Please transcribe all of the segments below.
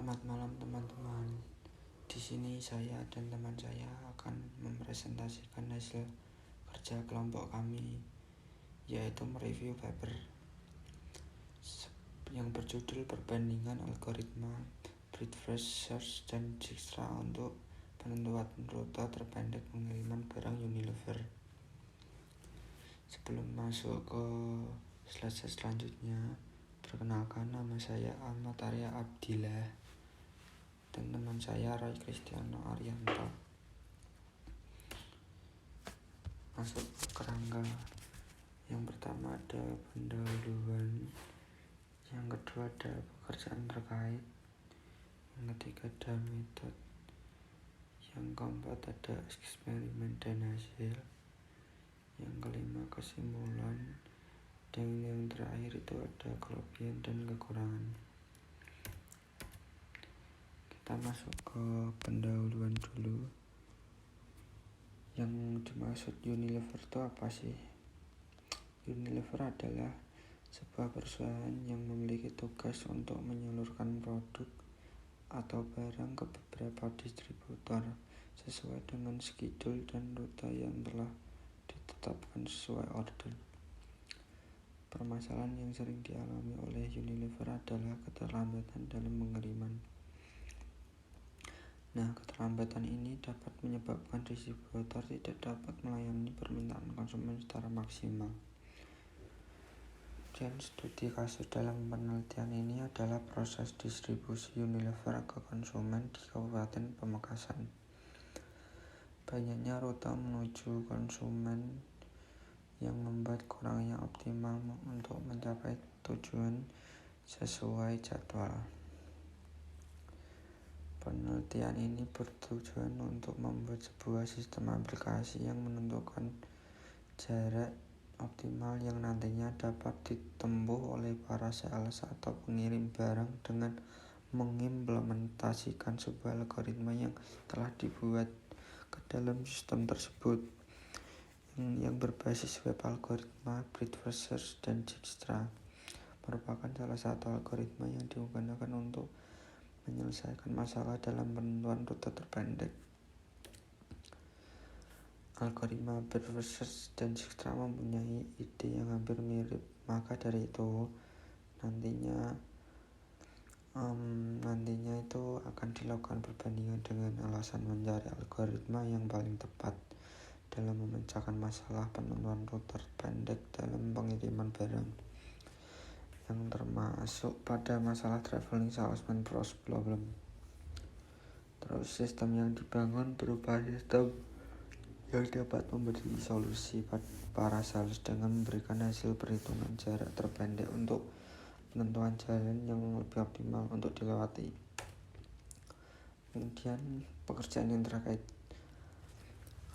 Selamat malam teman-teman. Di sini saya dan teman saya akan mempresentasikan hasil kerja kelompok kami, yaitu mereview paper yang berjudul Perbandingan Algoritma Breadfast Search dan Dijkstra untuk penentuan rute terpendek pengiriman barang Unilever. Sebelum masuk ke slide selanjutnya, perkenalkan, nama saya Ahmad Arya Abdillah dan teman saya Roy Kristiano Arianto. Masuk ke kerangka. Yang pertama ada pendahuluan, yang kedua ada pekerjaan terkait, yang ketiga ada metode, yang keempat ada eksperimen dan hasil, yang kelima kesimpulan, dan yang terakhir itu ada kelebihan dan kekurangan. Kita masuk ke pendahuluan dulu. Yang dimaksud Unilever itu apa sih? Unilever adalah sebuah perusahaan yang memiliki tugas untuk menyalurkan produk atau barang ke beberapa distributor sesuai dengan schedule dan rute yang telah ditetapkan sesuai order. Permasalahan yang sering dialami oleh Unilever adalah keterlambatan dalam pengiriman. Keterlambatan ini dapat menyebabkan distributor tidak dapat melayani permintaan konsumen secara maksimal. Dan studi kasus dalam penelitian ini adalah proses distribusi Unilever ke konsumen di Kabupaten Pamekasan. Banyaknya rute menuju konsumen yang membuat kurangnya optimal untuk mencapai tujuan sesuai jadwal. Penelitian ini bertujuan untuk membuat sebuah sistem aplikasi yang menentukan jarak optimal yang nantinya dapat ditempuh oleh para sales atau pengirim barang dengan mengimplementasikan sebuah algoritma yang telah dibuat ke dalam sistem tersebut, yang berbasis web algoritma Breadfast Search dan Dijkstra merupakan salah satu algoritma yang digunakan untuk menyelesaikan masalah dalam penentuan rute terpendek. Algoritma Breadfast Search dan Dijkstra mempunyai ide yang hampir mirip, maka dari itu nantinya itu akan dilakukan perbandingan dengan alasan mencari algoritma yang paling tepat dalam memecahkan masalah penentuan rute terpendek dalam pengiriman barang, yang termasuk pada masalah traveling salesman problem. Terus sistem yang dibangun berupa sistem yang dapat memberi solusi para sales dengan memberikan hasil perhitungan jarak terpendek untuk penentuan jalan yang lebih optimal untuk dilewati. Kemudian pekerjaan yang terkait.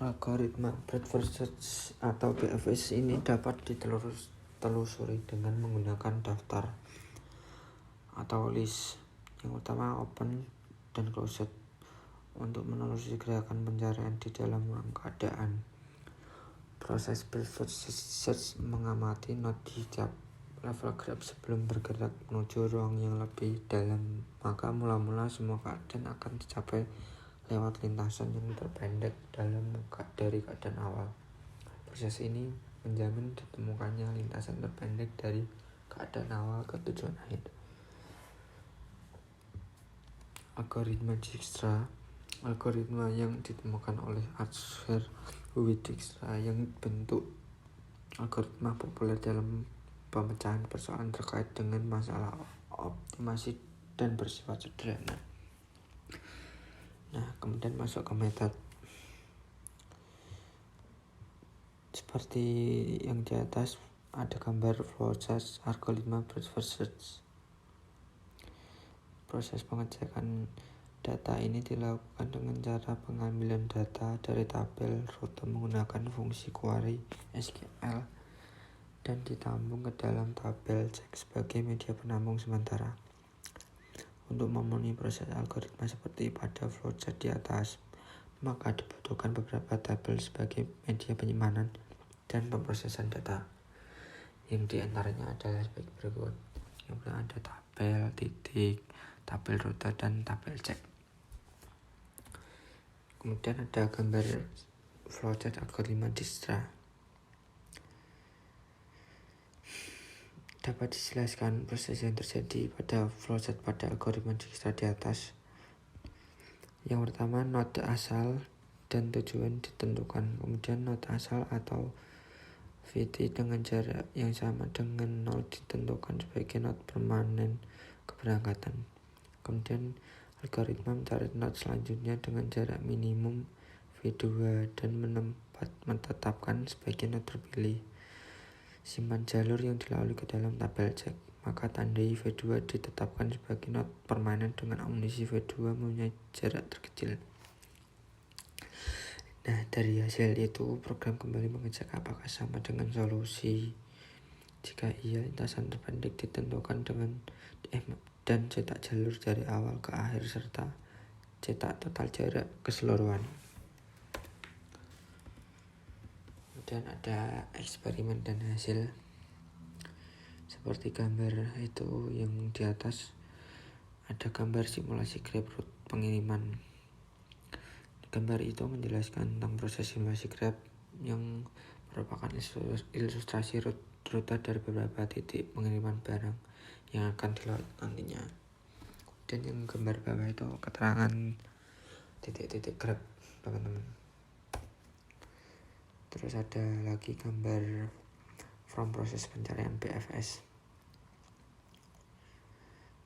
Algoritma Breadfast Search atau BFS ini dapat ditelusuri dengan menggunakan daftar atau list yang utama open dan closed untuk menelusuri gerakan pencarian di dalam keadaan. Proses Breadfast Search mengamati node di tiap level graph sebelum bergerak menuju ruang yang lebih dalam, maka mula-mula semua keadaan akan dicapai lewat lintasan yang terpendek dari keadaan awal. Proses ini menjamin ditemukannya lintasan terpendek dari keadaan awal ke tujuan akhir. Algoritma Dijkstra, algoritma yang ditemukan oleh Arthur W. Dijkstra, yang bentuk algoritma populer dalam pemecahan persoalan terkait dengan masalah optimasi dan bersifat sederhana. Kemudian masuk ke metode. Seperti yang di atas ada gambar flowchart algoritma Breadfast Search. Proses pengecekan data ini dilakukan dengan cara pengambilan data dari tabel rute menggunakan fungsi query SQL dan ditampung ke dalam tabel cek sebagai media penampung sementara. Untuk memenuhi proses algoritma seperti pada flowchart di atas, maka dibutuhkan beberapa tabel sebagai media penyimpanan dan pemrosesan data, yang diantaranya adalah sebagai berikut. Yang pertama ada tabel, titik, tabel rute, dan tabel cek. Kemudian ada gambar flowchart algoritma Dijkstra. Dapat dijelaskan proses yang terjadi pada flowchart pada algoritma Dijkstra di atas. Yang pertama, node asal dan tujuan ditentukan. Kemudian node asal atau VT dengan jarak yang sama dengan 0 ditentukan sebagai node permanen keberangkatan. Kemudian algoritma mencari node selanjutnya dengan jarak minimum V2 dan menetapkan sebagai node terpilih. Simpan jalur yang dilalui ke dalam tabel cek, maka tandai V2 ditetapkan sebagai node permanen dengan amunisi V2 mempunyai jarak terkecil. Nah, dari hasil itu program kembali mengecek apakah sama dengan solusi. Jika iya, lintasan terpendek ditentukan dengan dan cetak jalur dari awal ke akhir serta cetak total jarak keseluruhan. Kemudian ada eksperimen dan hasil. Seperti gambar itu yang di atas, ada gambar simulasi Grab route pengiriman. Gambar itu menjelaskan tentang proses simulasi Grab yang merupakan ilustrasi rute dari beberapa titik pengiriman barang yang akan dilalui nantinya. Dan yang gambar bawah itu keterangan titik-titik Grab, teman-teman. Terus ada lagi gambar from proses pencarian BFS.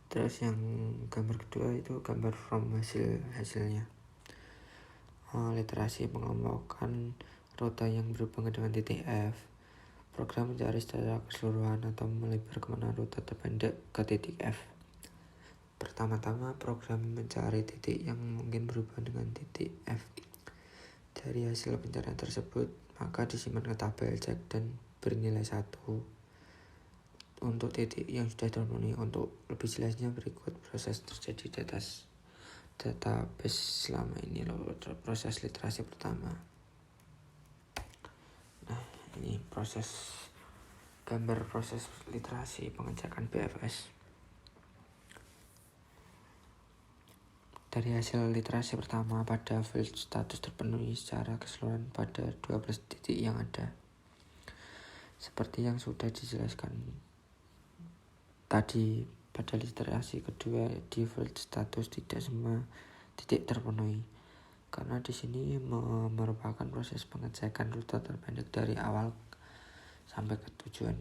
Terus yang gambar kedua itu gambar from hasilnya. Literasi mengelompokkan rute yang berhubungan dengan titik F. Program mencari secara keseluruhan atau melebar kemana rute terpendek ke titik F. Pertama-tama program mencari titik yang mungkin berhubungan dengan titik F. Dari hasil pencarian tersebut, maka disimpan ke tabel cek dan bernilai 1 untuk titik yang sudah terpenuhi. Untuk lebih jelasnya berikut proses terjadi di atas database selama ini proses literasi pertama. Nah, ini gambar proses literasi pengecekan BFS. Dari hasil literasi pertama, pada field status terpenuhi secara keseluruhan pada 12 titik yang ada. Seperti yang sudah dijelaskan tadi, pada literasi kedua di field status tidak semua titik terpenuhi, karena di sini merupakan proses pengecekan rute terpendek dari awal sampai ke tujuan.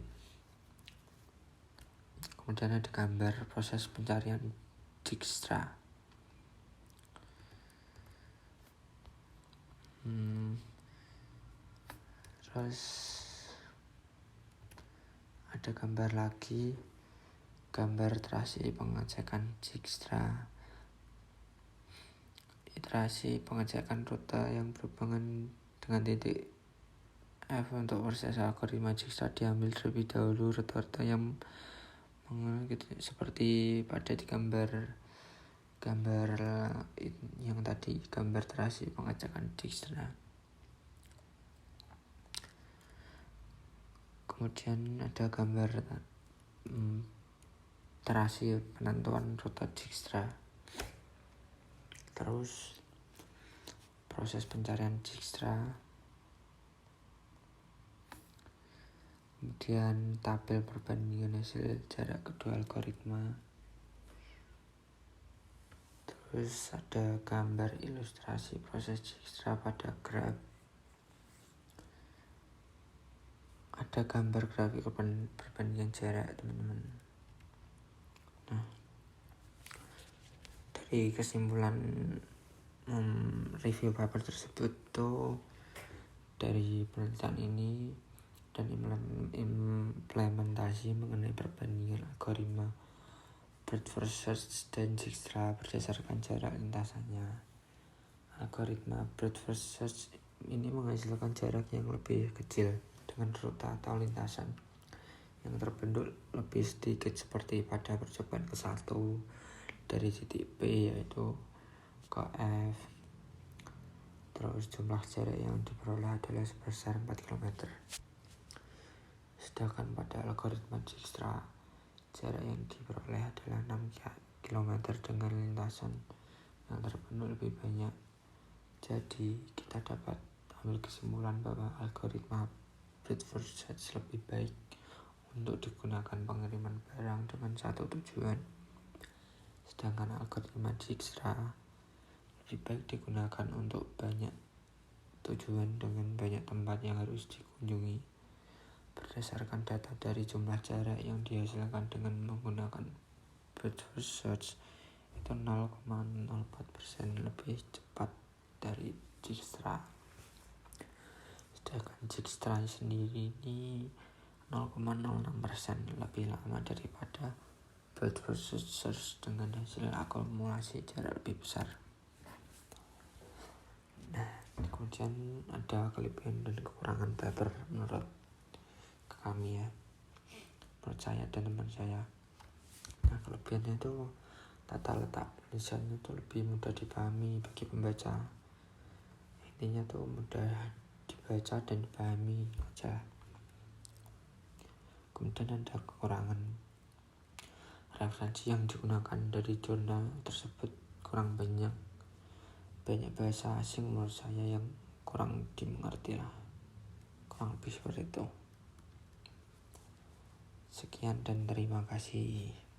Kemudian ada gambar proses pencarian Dijkstra. Terus ada gambar lagi, gambar iterasi pengecekan Dijkstra. Iterasi pengecekan rute yang berhubungan dengan titik F untuk proses algoritma Dijkstra diambil terlebih dahulu rute-rute yang seperti pada di gambar yang tadi, gambar iterasi pengecekan Dijkstra. Kemudian ada gambar iterasi penentuan rute Dijkstra. Terus proses pencarian Dijkstra. Kemudian tabel perbandingan hasil jarak kedua algoritma. Terus ada gambar ilustrasi proses Dijkstra pada graf. Ada gambar grafik perbandingan jarak, teman-teman. Nah, dari kesimpulan review paper tersebut tuh, dari penelitian ini dan implementasi mengenai perbandingan algoritma breadth first search dan Dijkstra berdasarkan jarak lintasannya. Algoritma breadth first search ini menghasilkan jarak yang lebih kecil dengan rute atau lintasan yang terbentuk lebih sedikit, seperti pada percobaan ke-1 dari titik P yaitu ke F. Terus jumlah jarak yang diperoleh adalah sebesar 4 km. Sedangkan pada algoritma Dijkstra, jarak yang diperoleh adalah 6 km. kilometer dengan lintasan yang terpenuhi lebih banyak. Jadi kita dapat ambil kesimpulan bahwa algoritma breadth first search lebih baik untuk digunakan pengiriman barang dengan satu tujuan, sedangkan algoritma Dijkstra lebih baik digunakan untuk banyak tujuan dengan banyak tempat yang harus dikunjungi. Berdasarkan data dari jumlah jarak yang dihasilkan dengan menggunakan breadth first search, itu 0,04% lebih cepat dari Dijkstra. Sedangkan Dijkstra sendiri ini 0,06% lebih lama daripada breadth first search dengan hasil akumulasi jarak lebih besar. Nah, kemudian ada kelebihan dan kekurangan paper menurut kami ya, menurut saya dan teman saya. Nah, kelebihannya itu tata letak tulisannya itu lebih mudah dipahami bagi pembaca. Intinya tuh mudah dibaca dan dipahami aja. Kemudian ada kekurangan, referensi yang digunakan dari jurnal tersebut kurang banyak bahasa asing menurut saya yang kurang dimengerti lah, kurang lebih seperti itu. Sekian dan terima kasih.